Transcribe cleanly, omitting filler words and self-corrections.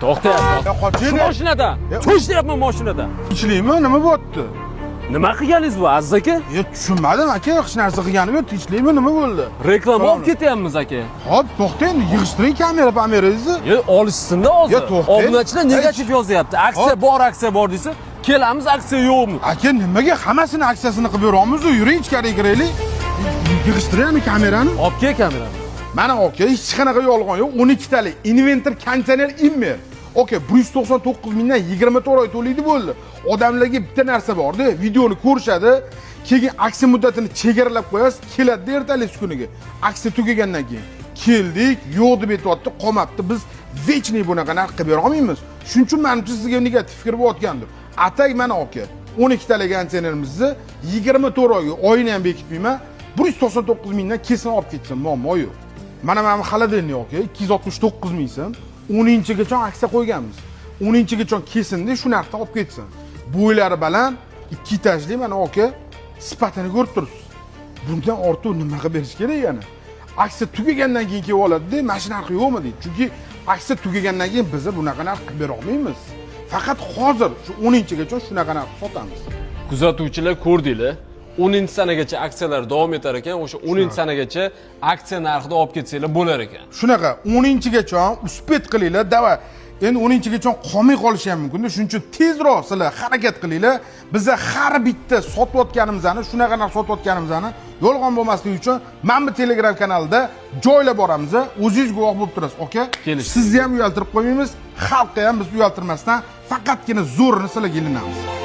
To'xta. Qoching. Mashinadan. Tush deyapman mashinadan. Tinchlikmi? Nima bo'pti? Nima qilganingiz bu, Aziz aka? Tushunmadim aka, hech narsa qilganim yo'q. Tinchlikmi? Nima bo'ldi? Reklama olib ketyapmiz aka. Hop, to'xtang, yig'ishtiring kamerangizni. Olishsin-da hozir. to'xtang. Obunachilar negativ yozyapti. Aksiya bor desa, kelamiz, aksiya yo'qmi? Aka, nimaga hammasini aksiyasini qilib beramiz-ku? Yuring ichkariga kiraylik. Yig'ishtiringmi kamerani? Olib kel kamerani. Mana aka, hech qanaqa yolg'on yo'q. 12 talik inventor konditsioner Immer. Aka, 199 mingdan 24 oy to'laydi bo'ldi. Odamlarga bitta narsa bor-da, videoni ko'rishadi, keyin aksiya muddatini chegaralab qo'yasiz, keladi ertalik kuniga. Aksiya tugagandan keyin keldik, yo'q deb aytibdi, qolmabdi. Biz vechniy bunaqa narx qilib bera olmaymiz. Shuning uchun menimcha sizga negativ fikr bo'layotgandir. Atay mana aka, 12 talik konditsionerimizni 24 oyga oyini ham bekitmayman, 199 mingdan kesin olib ketsin, muammo yo'q. Mana xolodilnik aka, 269 ming so'm. 10-gacha aksiya qo'yganmiz. 10-gacha kesinda shu narxda olib ketsin. Bo'ylari baland, 2 etajli mana aka, sifatini ko'rib turibsiz. Bundan ortiq nima qilib berish kerak yana? Aksiya tugagandan keyin kelib oladi-da, mana shu narxi yo'qmi deydi. Chunki aksiya tugagandan keyin biz bunaqa narx qilib bera olmaymiz. Faqat hozir shu 10-gacha shunaqa narx sotamiz. Kuzatuvchilar ko'rdinglar. 10-sanagacha aksiyalar davom etar ekan, o'sha 10-sanagacha aksiya narxida olib ketsanglar bo'lar ekan. Shunaqa 10-gacha uspet qilinglar, dava. Endi 10-gacha qolmay qolishi ham mumkin. Shuning uchun tezroq sizlar harakat qilinglar. Biza har bitta sotayotganimizni, shunaqa narx sotayotganimizni yolg'on bo'lmasligi uchun mana bu Telegram kanalida joylab boramiz. O'zingiz guvoh bo'lib turasiz, aka. Sizni ham uyaltirib qo'ymaymiz, xalqqa ham biz uyaltirmasdan faqatgina zo'rini sizlarga ilinamiz.